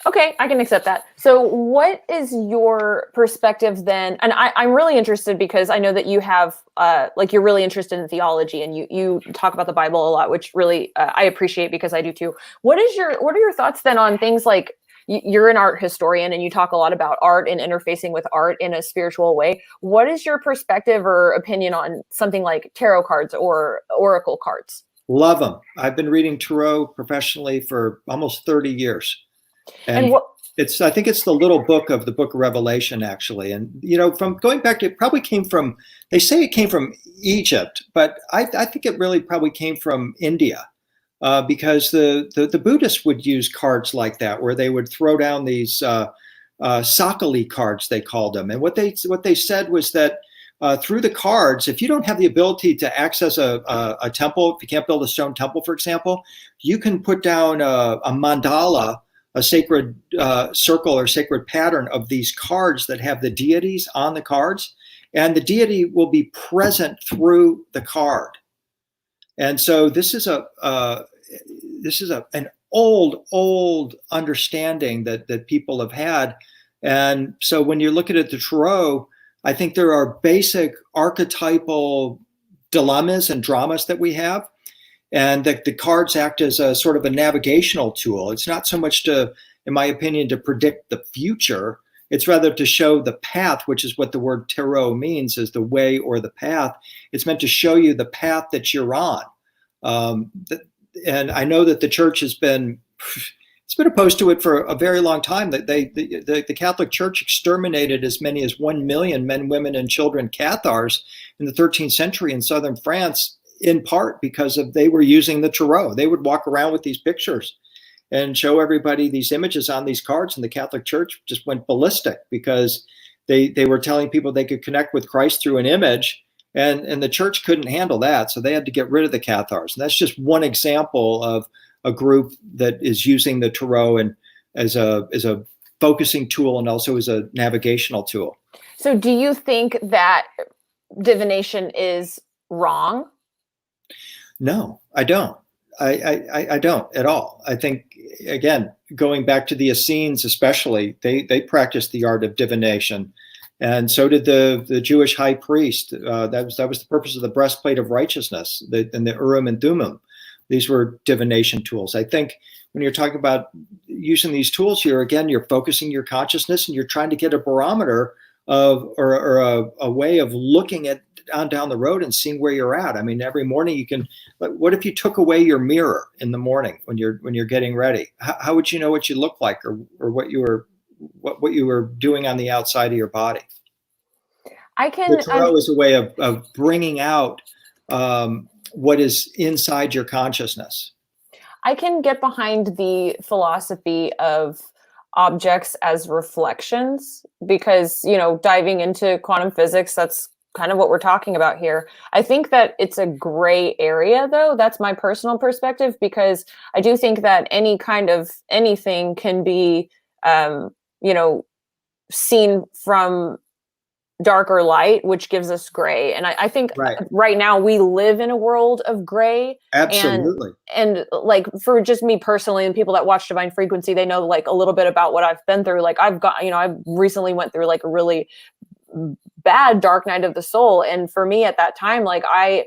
Okay, I can accept that. So what is your perspective then? And I'm really interested because I know that you have, you're really interested in theology, and you talk about the Bible a lot, which really I appreciate because I do too. What are your thoughts then on things like, you're an art historian and you talk a lot about art and interfacing with art in a spiritual way. What is your perspective or opinion on something like tarot cards or oracle cards? Love them. I've been reading tarot professionally for almost 30 years. And I think it's the little book of the book of Revelation, actually. And, from going back to, it probably came from, they say it came from Egypt, but I think it really probably came from India. Because the Buddhists would use cards like that, where they would throw down these sakali cards, they called them. And what they said was that through the cards, if you don't have the ability to access a temple, if you can't build a stone temple, for example, you can put down a mandala, a sacred circle or sacred pattern of these cards that have the deities on the cards, and the deity will be present through the card. And so this is an old understanding that people have had. And so when you're looking at the tarot, I think there are basic archetypal dilemmas and dramas that we have, and that the cards act as a sort of a navigational tool. It's not so much to, in my opinion, to predict the future. It's rather to show the path, which is what the word tarot means, is the way or the path. It's meant to show you the path that you're on. And I know that the church has been opposed to it for a very long time. That the Catholic Church exterminated as many as 1 million men, women, and children Cathars in the 13th century in southern France, in part because they were using the tarot. They would walk around with these pictures and show everybody these images on these cards, and the Catholic Church just went ballistic because they were telling people they could connect with Christ through an image. And the church couldn't handle that, so they had to get rid of the Cathars. And that's just one example of a group that is using the tarot and as a focusing tool and also as a navigational tool. So do you think that divination is wrong? No, I don't. I don't at all. I think, again, going back to the Essenes especially, they practiced the art of divination. And so did the Jewish high priest. That was the purpose of the breastplate of righteousness and the Urim and Thummim. These were divination tools. I think when you're talking about using these tools here, again, you're focusing your consciousness and you're trying to get a barometer of or a way of looking at on down the road and seeing where you're at. I mean, every morning you can. What if you took away your mirror in the morning when you're getting ready? How would you know what you look like or what you were doing on the outside of your body? The tarot is a way of bringing out what is inside your consciousness. I can get behind the philosophy of objects as reflections because, diving into quantum physics, that's kind of what we're talking about here. I think that it's a gray area, though. That's my personal perspective, because I do think that any kind of anything can be, seen from dark or light, which gives us gray. And I think right now we live in a world of gray. Absolutely. And like, for just me personally, and people that watch Divine Frequency, they know like a little bit about what I've been through. Like I've recently went through like a really bad dark night of the soul. And for me at that time, like I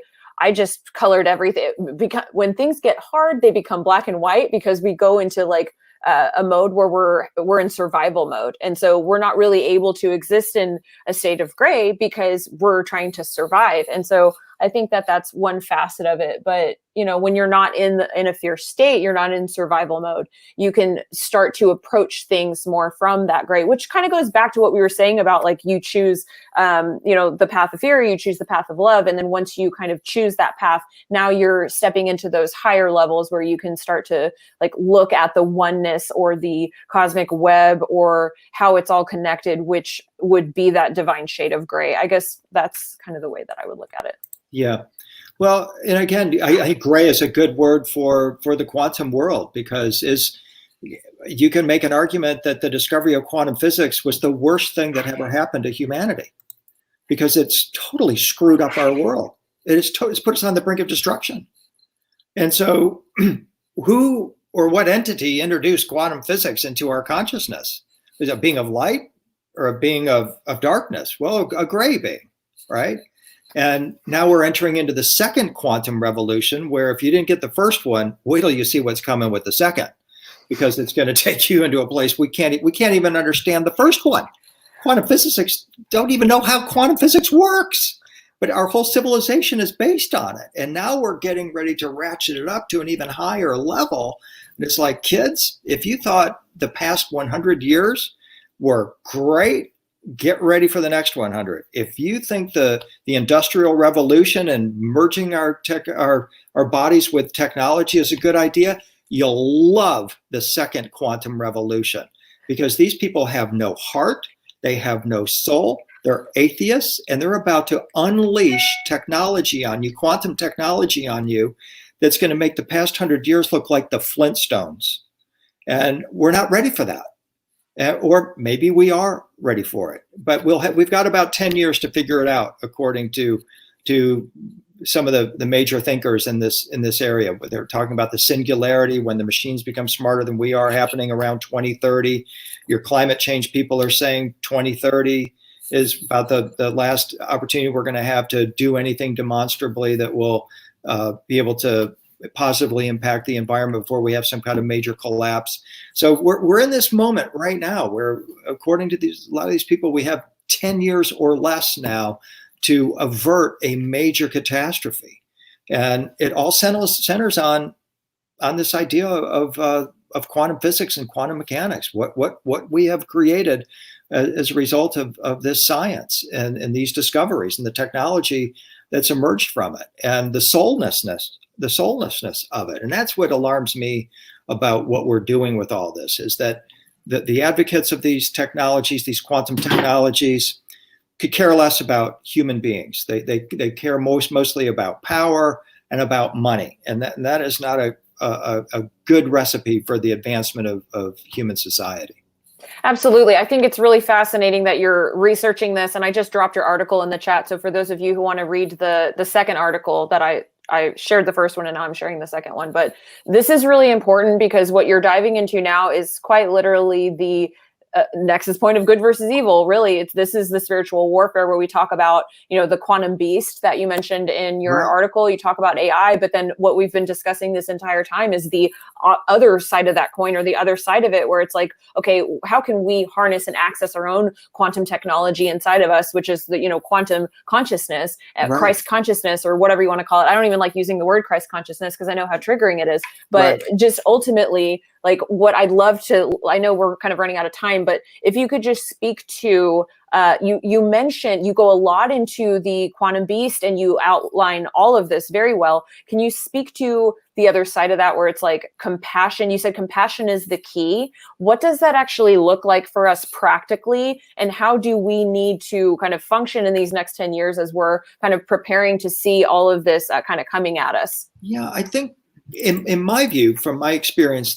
just colored everything, because when things get hard, they become black and white, because we go into like a mode where we're in survival mode. And so we're not really able to exist in a state of gray because we're trying to survive. And so I think that that's one facet of it. But when you're not in a fear state, you're not in survival mode, you can start to approach things more from that gray, which kind of goes back to what we were saying about like you choose, the path of fear, you choose the path of love. And then once you kind of choose that path, now you're stepping into those higher levels where you can start to like look at the oneness or the cosmic web or how it's all connected, which would be that divine shade of gray. I guess that's kind of the way that I would look at it. Yeah. Well, and again, I think gray is a good word for the quantum world, because you can make an argument that the discovery of quantum physics was the worst thing that ever happened to humanity, because it's totally screwed up our world. It's put us on the brink of destruction. And so who or what entity introduced quantum physics into our consciousness? Is it a being of light or a being of darkness? Well, a gray being, right? And now we're entering into the second quantum revolution, where if you didn't get the first one, wait till you see what's coming with the second, because it's going to take you into a place we can't even understand the first one. Quantum physicists don't even know how quantum physics works, but our whole civilization is based on it. And now we're getting ready to ratchet it up to an even higher level. And it's like, kids, if you thought the past 100 years were great, get ready for the next 100. If you think the Industrial Revolution and merging our bodies with technology is a good idea, you'll love the second quantum revolution, because these people have no heart, they have no soul, they're atheists, and they're about to unleash technology on you, quantum technology on you, that's going to make the past 100 years look like the Flintstones. And we're not ready for that. Or maybe we are ready for it, but we've got about 10 years to figure it out, according to some of the major thinkers in this area. They're talking about the singularity, when the machines become smarter than we are, happening around 2030. Your climate change people are saying 2030 is about the last opportunity we're going to have to do anything demonstrably that will be able to positively impact the environment before we have some kind of major collapse. So we're in this moment right now where, according to a lot of these people, we have 10 years or less now to avert a major catastrophe. And it all centers on this idea of quantum physics and quantum mechanics, what we have created as a result of this science and these discoveries and the technology that's emerged from it, and the soullessness of it. And that's what alarms me about what we're doing with all this, is that the advocates of these technologies, these quantum technologies, could care less about human beings. They care mostly about power and about money. And that is not a good recipe for the advancement of human society. Absolutely. I think it's really fascinating that you're researching this, and I just dropped your article in the chat. So for those of you who want to read the second article that I shared the first one and now I'm sharing the second one, but this is really important because what you're diving into now is quite literally the nexus point of good versus evil. Really, this is the spiritual warfare where we talk about, the quantum beast that you mentioned in your article. You talk about AI, but then what we've been discussing this entire time is the other side of that coin, or the other side of it, where it's like, okay, how can we harness and access our own quantum technology inside of us, which is the, quantum consciousness, Christ consciousness, or whatever you want to call it. I don't even like using the word Christ consciousness because I know how triggering it is, but just ultimately, like, what I'd love to, I know we're kind of running out of time, but if you could just speak to, you mentioned, you go a lot into the quantum beast and you outline all of this very well. Can you speak to the other side of that, where it's like compassion? You said compassion is the key. What does that actually look like for us practically? And how do we need to kind of function in these next 10 years as we're kind of preparing to see all of this kind of coming at us? Yeah, I think in my view, from my experience,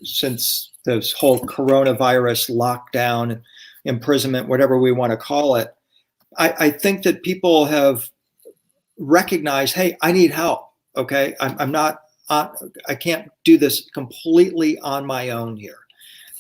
since this whole coronavirus lockdown, imprisonment, whatever we want to call it, I think that people have recognized, hey, I need help. Okay, I can't do this completely on my own here,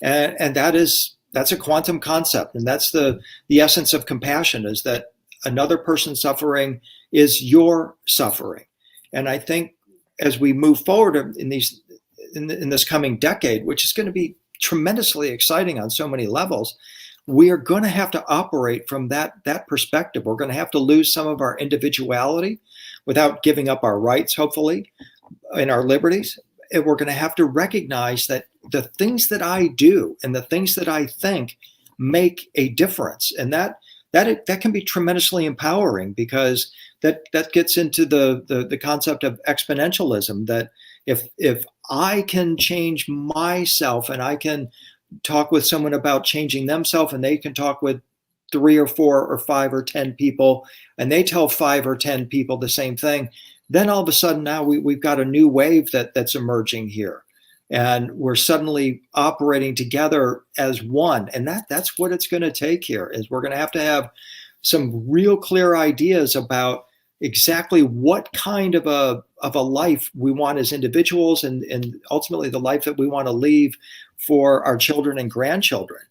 and that's a quantum concept, and that's the essence of compassion, is that another person's suffering is your suffering. And I think as we move forward in this coming decade, which is going to be tremendously exciting on so many levels, we are going to have to operate from that perspective. We're going to have to lose some of our individuality without giving up our rights, hopefully. in our liberties. And we're going to have to recognize that the things that I do and the things that I think make a difference. And that can be tremendously empowering, because that gets into the concept of exponentialism, that if I can change myself and I can talk with someone about changing themselves, and they can talk with 3 or 4 or 5 or 10 people, and they tell 5 or 10 people the same thing, then all of a sudden now we've got a new wave that's emerging here. And we're suddenly operating together as one. And that's what it's going to take here, is we're going to have some real clear ideas about exactly what kind of a life we want as individuals, and ultimately the life that we want to leave for our children and grandchildren.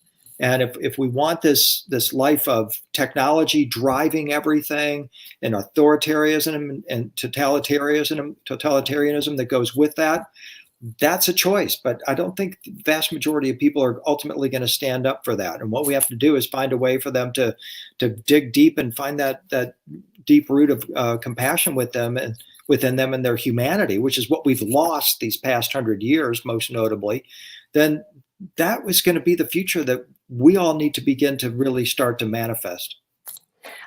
And if we want this life of technology driving everything, and authoritarianism and totalitarianism that goes with that, that's a choice. But I don't think the vast majority of people are ultimately going to stand up for that. And what we have to do is find a way for them to dig deep and find that deep root of compassion with them and within them and their humanity, which is what we've lost these past 100 years, most notably. Then that was going to be the future that we all need to begin to really start to manifest.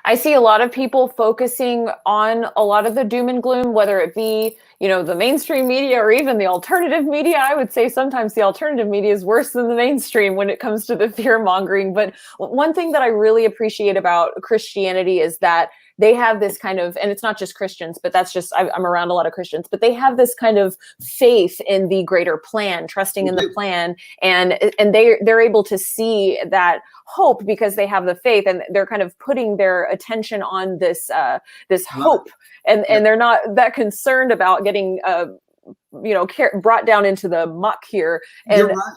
I see a lot of people focusing on a lot of the doom and gloom, whether it be, the mainstream media or even the alternative media. I would say sometimes the alternative media is worse than the mainstream when it comes to the fear mongering. But one thing that I really appreciate about Christianity is that they have this kind of, and it's not just Christians, but that's just, I'm around a lot of Christians, but they have this kind of faith in the greater plan, trusting in the plan, and they're able to see that hope because they have the faith, and they're kind of putting their attention on this hope, and they're not that concerned about getting brought down into the muck here. And you're right.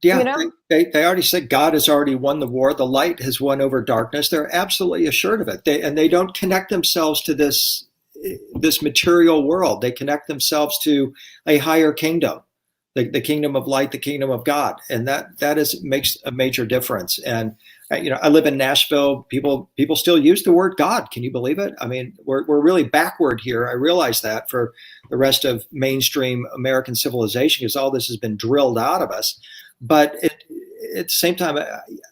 Yeah, they already said God has already won the war. The light has won over darkness. They're absolutely assured of it. They don't connect themselves to this material world. They connect themselves to a higher kingdom, the kingdom of light, the kingdom of God, and that makes a major difference. And I live in Nashville. People still use the word God. Can you believe it? I mean, we're really backward here. I realize that for the rest of mainstream American civilization, because all this has been drilled out of us. But at the same time,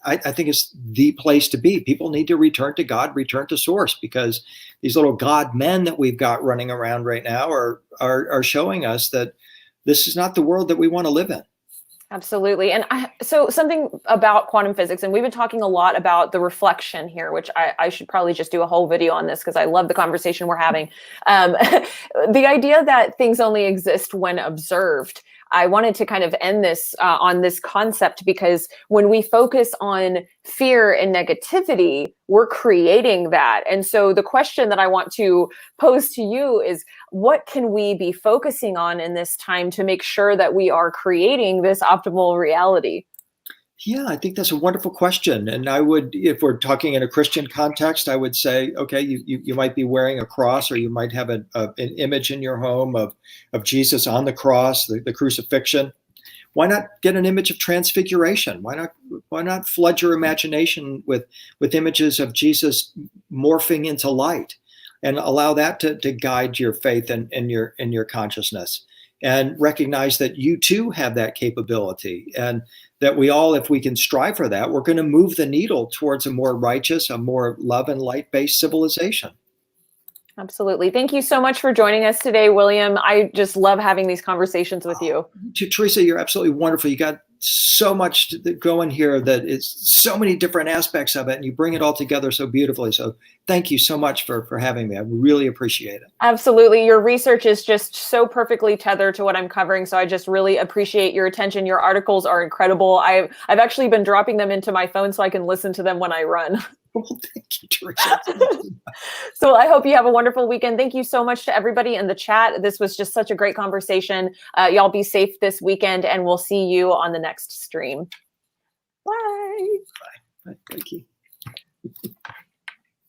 I think it's the place to be. People need to return to God, return to source, because these little God men that we've got running around right now are showing us that this is not the world that we want to live in. Absolutely. And so something about quantum physics, and we've been talking a lot about the reflection here, which I should probably just do a whole video on this because I love the conversation we're having. The idea that things only exist when observed. I wanted to kind of end this on this concept, because when we focus on fear and negativity, we're creating that. And so the question that I want to pose to you is, what can we be focusing on in this time to make sure that we are creating this optimal reality? Yeah, I think that's a wonderful question. And I would, if we're talking in a Christian context, I would say, okay, you might be wearing a cross, or you might have an image in your home of Jesus on the cross, the crucifixion. Why not get an image of transfiguration? Why not flood your imagination with images of Jesus morphing into light, and allow that to guide your faith and your consciousness, and recognize that you too have that capability, and that we all, if we can strive for that, we're going to move the needle towards a more righteous, a more love and light-based civilization. Absolutely. Thank you so much for joining us today, William. I just love having these conversations with you. Teresa, you're absolutely wonderful. You got so much going here, that it's so many different aspects of it, and you bring it all together so beautifully. So thank you so much for having me. I really appreciate it. Absolutely. Your research is just so perfectly tethered to what I'm covering. So I just really appreciate your attention. Your articles are incredible. I've actually been dropping them into my phone so I can listen to them when I run. Well, thank you, Teresa. So I hope you have a wonderful weekend. Thank you so much to everybody in the chat. This was just such a great conversation. Y'all be safe this weekend, and we'll see you on the next stream. Bye. Bye. Thank you.